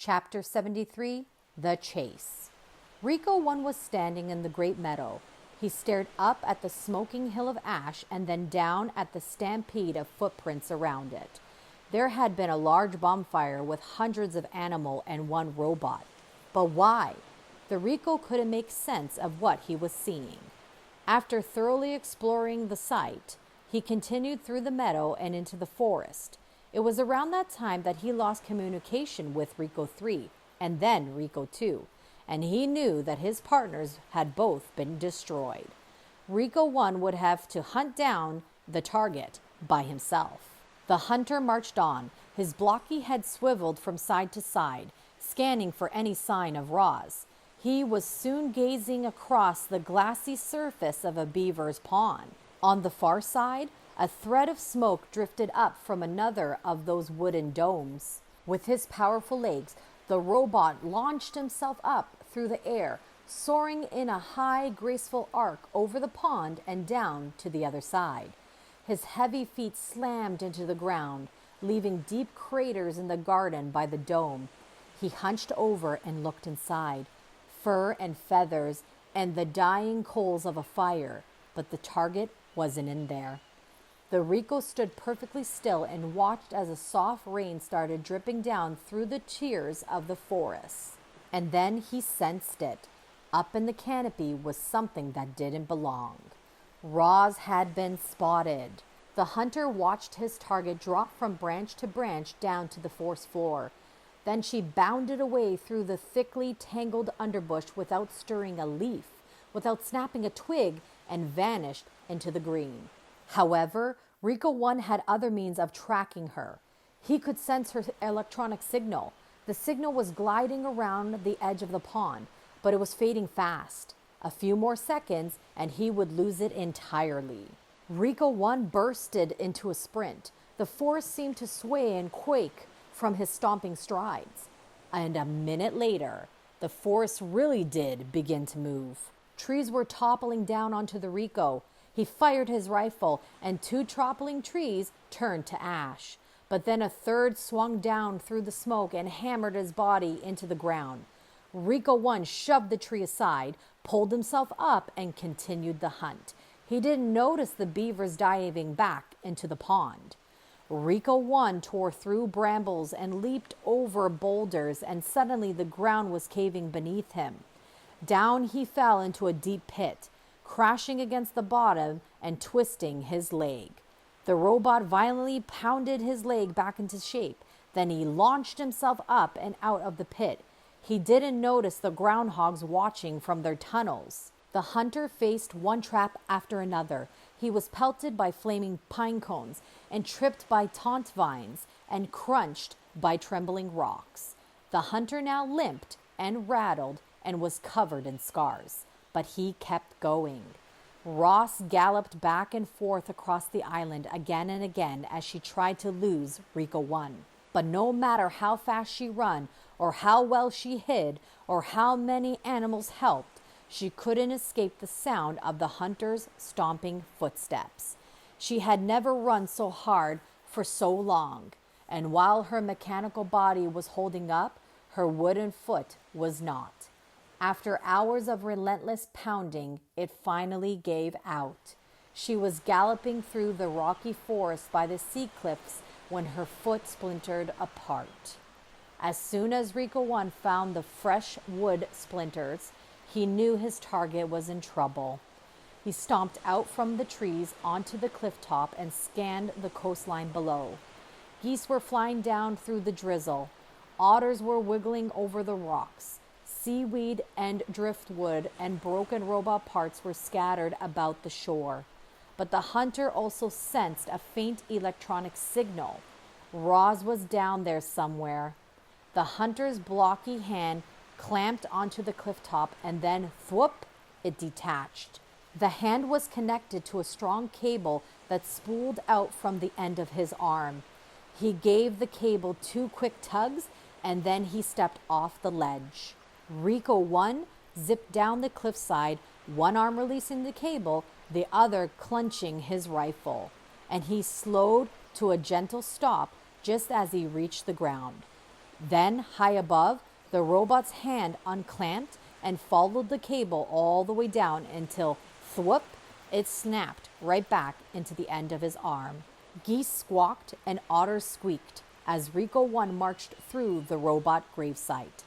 Chapter 73, The Chase. Rico 1 was standing in the great meadow. He stared up at the smoking hill of ash and then down at the stampede of footprints around it. There had been a large bonfire with hundreds of animal and one robot. But why? The Rico couldn't make sense of what he was seeing. After thoroughly exploring the site, he continued through the meadow and into the forest. It was around that time that he lost communication with Rico 3 and then Rico 2, and he knew that his partners had both been destroyed. Rico 1 would have to hunt down the target by himself. The hunter marched on, his blocky head swiveled from side to side, scanning for any sign of Roz. He was soon gazing across the glassy surface of a beaver's pond. On the far side, a thread of smoke drifted up from another of those wooden domes. With his powerful legs, the robot launched himself up through the air, soaring in a high, graceful arc over the pond and down to the other side. His heavy feet slammed into the ground, leaving deep craters in the garden by the dome. He hunched over and looked inside. Fur and feathers and the dying coals of a fire, but the target wasn't in there. The Rico stood perfectly still and watched as a soft rain started dripping down through the tiers of the forest. And then he sensed it. Up in the canopy was something that didn't belong. Roz had been spotted. The hunter watched his target drop from branch to branch down to the forest floor. Then she bounded away through the thickly tangled underbush without stirring a leaf, without snapping a twig, and vanished into the green. However, Rico 1 had other means of tracking her. He could sense her electronic signal. The signal was gliding around the edge of the pond, but it was fading fast. A few more seconds and he would lose it entirely. Rico 1 bursted into a sprint. The forest seemed to sway and quake from his stomping strides. And a minute later, the forest really did begin to move. Trees were toppling down onto the Rico. He fired his rifle, and 2 toppling trees turned to ash. But then a third swung down through the smoke and hammered his body into the ground. Rico 1 shoved the tree aside, pulled himself up, and continued the hunt. He didn't notice the beavers diving back into the pond. Rico 1 tore through brambles and leaped over boulders, and suddenly the ground was caving beneath him. Down he fell into a deep pit, crashing against the bottom and twisting his leg. The robot violently pounded his leg back into shape. Then he launched himself up and out of the pit. He didn't notice the groundhogs watching from their tunnels. The hunter faced one trap after another. He was pelted by flaming pine cones and tripped by taunt vines and crunched by trembling rocks. The hunter now limped and rattled and was covered in scars. But he kept going. Roz galloped back and forth across the island again and again as she tried to lose Rico 1. But no matter how fast she ran, or how well she hid, or how many animals helped, she couldn't escape the sound of the hunter's stomping footsteps. She had never run so hard for so long, and while her mechanical body was holding up, her wooden foot was not. After hours of relentless pounding, it finally gave out. She was galloping through the rocky forest by the sea cliffs when her foot splintered apart. As soon as Rico 1 found the fresh wood splinters, he knew his target was in trouble. He stomped out from the trees onto the cliff top and scanned the coastline below. Geese were flying down through the drizzle. Otters were wiggling over the rocks. Seaweed and driftwood and broken robot parts were scattered about the shore. But the hunter also sensed a faint electronic signal. Roz was down there somewhere. The hunter's blocky hand clamped onto the cliff top and then, whoop, it detached. The hand was connected to a strong cable that spooled out from the end of his arm. He gave the cable 2 quick tugs and then he stepped off the ledge. Rico 1 zipped down the cliffside, one arm releasing the cable, the other clenching his rifle, and he slowed to a gentle stop just as he reached the ground. Then, high above, the robot's hand unclamped and followed the cable all the way down until, thwip, it snapped right back into the end of his arm. Geese squawked and otters squeaked as Rico 1 marched through the robot gravesite.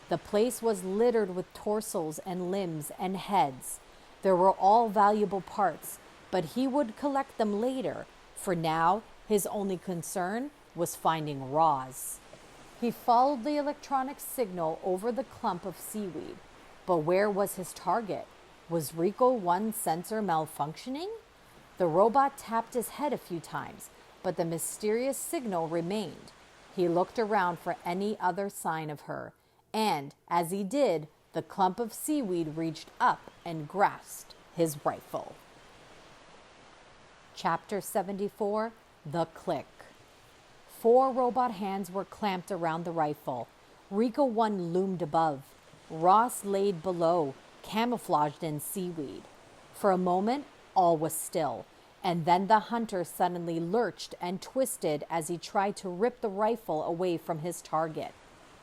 The place was littered with torsos and limbs and heads. There were all valuable parts, but he would collect them later. For now, his only concern was finding Roz. He followed the electronic signal over the clump of seaweed. But where was his target? Was Rico 1's sensor malfunctioning? The robot tapped his head a few times, but the mysterious signal remained. He looked around for any other sign of her, and as he did, the clump of seaweed reached up and grasped his rifle. Chapter 74, The Click. 4 robot hands were clamped around the rifle. Rico 1 loomed above. Ross laid below, camouflaged in seaweed. For a moment, all was still, and then the hunter suddenly lurched and twisted as he tried to rip the rifle away from his target.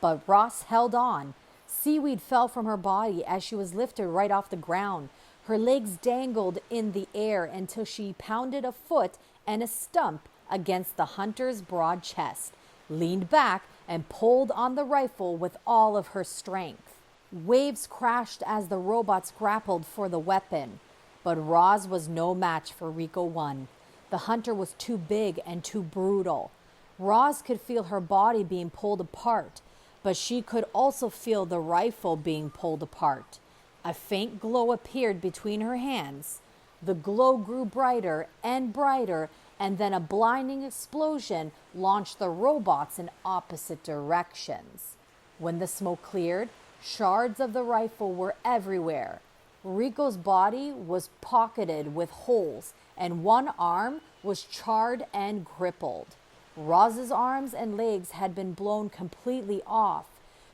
But Ross held on. Seaweed fell from her body as she was lifted right off the ground. Her legs dangled in the air until she pounded a foot and a stump against the hunter's broad chest, leaned back, and pulled on the rifle with all of her strength. Waves crashed as the robots grappled for the weapon, but Roz was no match for Rico 1. The hunter was too big and too brutal. Roz could feel her body being pulled apart, but she could also feel the rifle being pulled apart. A faint glow appeared between her hands. The glow grew brighter and brighter, and then a blinding explosion launched the robots in opposite directions. When the smoke cleared, shards of the rifle were everywhere. Rico's body was pocketed with holes, and one arm was charred and crippled. Roz's arms and legs had been blown completely off.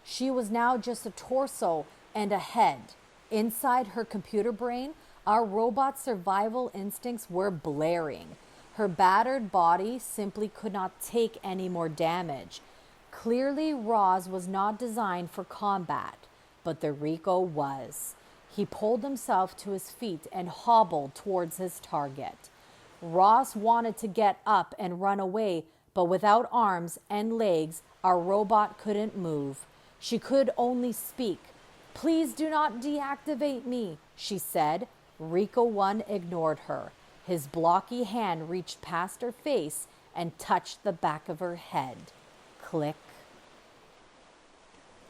She was now just a torso and a head. Inside her computer brain, our robot's survival instincts were blaring. Her battered body simply could not take any more damage. Clearly, Roz was not designed for combat, but the Rico was. He pulled himself to his feet and hobbled towards his target. Roz wanted to get up and run away, but without arms and legs, our robot couldn't move. She could only speak. "Please do not deactivate me," she said. Rico 1 ignored her. His blocky hand reached past her face and touched the back of her head. Click.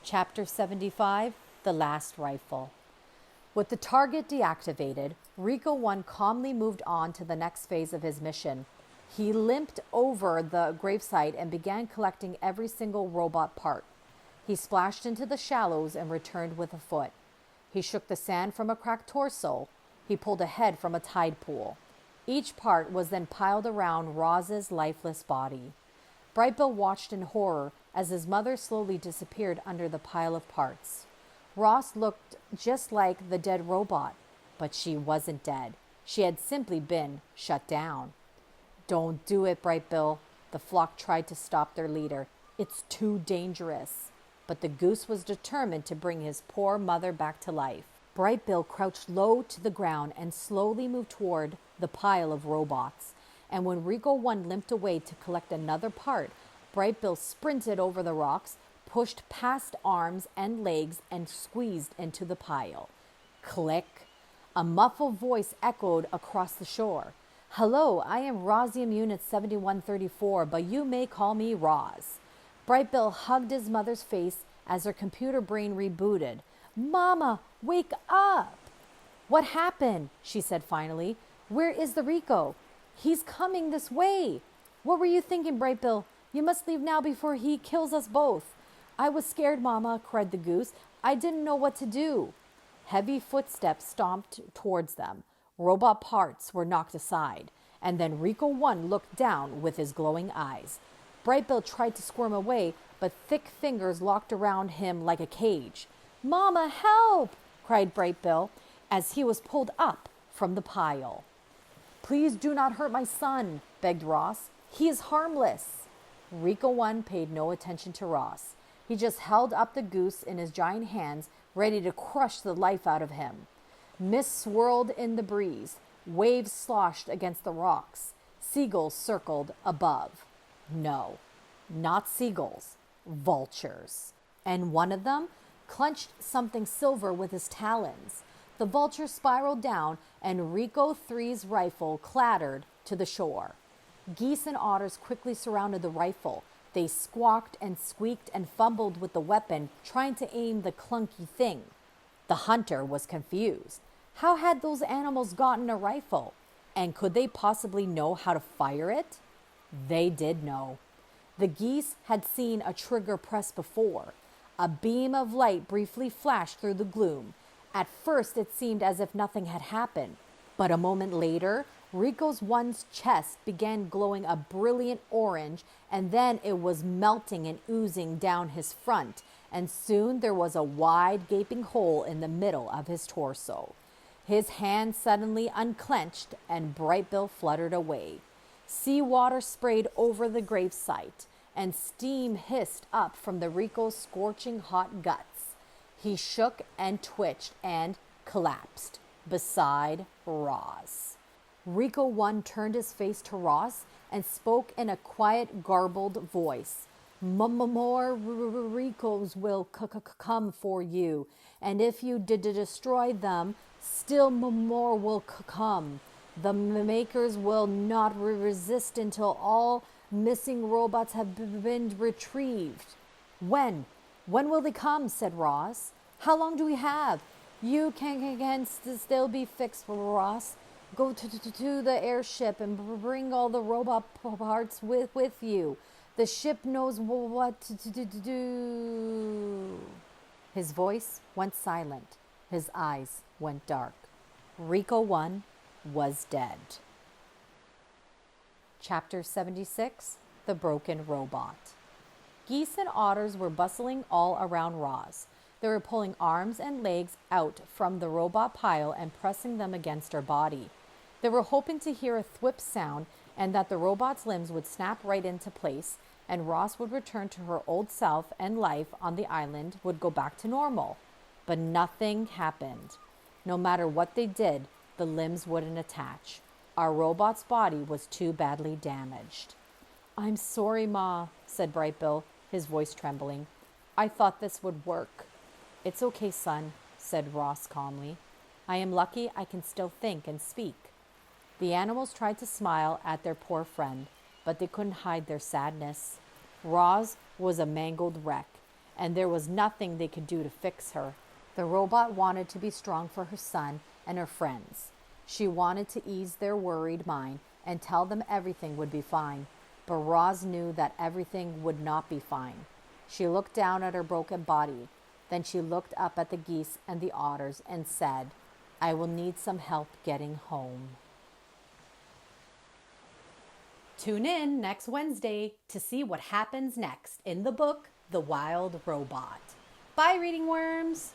Chapter 75, The Last Rifle. With the target deactivated, Rico 1 calmly moved on to the next phase of his mission. He limped over the gravesite and began collecting every single robot part. He splashed into the shallows and returned with a foot. He shook the sand from a cracked torso. He pulled a head from a tide pool. Each part was then piled around Roz's lifeless body. Brightbill watched in horror as his mother slowly disappeared under the pile of parts. Roz looked just like the dead robot, but she wasn't dead. She had simply been shut down. "Don't do it, Brightbill." The flock tried to stop their leader. "It's too dangerous." But the goose was determined to bring his poor mother back to life. Brightbill crouched low to the ground and slowly moved toward the pile of robots. And when Rico 1 limped away to collect another part, Brightbill sprinted over the rocks, pushed past arms and legs, and squeezed into the pile. Click. A muffled voice echoed across the shore. "Hello, I am Rosium Unit 7134, but you may call me Roz." Brightbill hugged his mother's face as her computer brain rebooted. "Mama, wake up!" "What happened?" she said finally. "Where is the Rico?" "He's coming this way." "What were you thinking, Brightbill? You must leave now before he kills us both." "I was scared, Mama," cried the goose. "I didn't know what to do." Heavy footsteps stomped towards them. Robot parts were knocked aside, and then Rico 1 looked down with his glowing eyes. Brightbill tried to squirm away, but thick fingers locked around him like a cage. "Mama, help!" cried Brightbill as he was pulled up from the pile. "Please do not hurt my son," begged Ross. "He is harmless." Rico 1 paid no attention to Ross. He just held up the goose in his giant hands, ready to crush the life out of him. Mist swirled in the breeze. Waves sloshed against the rocks. Seagulls circled above. No, not seagulls, vultures. And one of them clenched something silver with his talons. The vulture spiraled down, and Rico III's rifle clattered to the shore. Geese and otters quickly surrounded the rifle. They squawked and squeaked and fumbled with the weapon, trying to aim the clunky thing. The hunter was confused. How had those animals gotten a rifle? And could they possibly know how to fire it? They did know. The geese had seen a trigger press before. A beam of light briefly flashed through the gloom. At first, it seemed as if nothing had happened. But a moment later, Rico's one's chest began glowing a brilliant orange, and then it was melting and oozing down his front, and soon there was a wide, gaping hole in the middle of his torso. His hand suddenly unclenched, and Brightbill fluttered away. Seawater sprayed over the gravesite, and steam hissed up from the Rico's scorching hot guts. He shook and twitched and collapsed beside Roz. Rico 1 turned his face to Ross and spoke in a quiet, garbled voice. More Ricos will come for you, and if you destroy them, still more will come. The makers will not resist until all missing robots have been retrieved. When? When will they come? Said Ross. How long do we have? You can still be fixed, Ross. Go to the airship and bring all the robot parts with you. The ship knows what to do. His voice went silent. His eyes went dark. Rico 1 was dead. Chapter 76, The Broken Robot. Geese and otters were bustling all around Roz. They were pulling arms and legs out from the robot pile and pressing them against her body. They were hoping to hear a thwip sound and that the robot's limbs would snap right into place and Roz would return to her old self and life on the island would go back to normal. But nothing happened. No matter what they did, the limbs wouldn't attach. Our robot's body was too badly damaged. I'm sorry, Ma, said Brightbill, his voice trembling. I thought this would work. It's okay, son, said Ross calmly. I am lucky I can still think and speak. The animals tried to smile at their poor friend, but they couldn't hide their sadness. Roz was a mangled wreck, and there was nothing they could do to fix her. The robot wanted to be strong for her son and her friends. She wanted to ease their worried mind and tell them everything would be fine. But Roz knew that everything would not be fine. She looked down at her broken body. Then she looked up at the geese and the otters and said, I will need some help getting home. Tune in next Wednesday to see what happens next in the book, The Wild Robot. Bye, reading worms!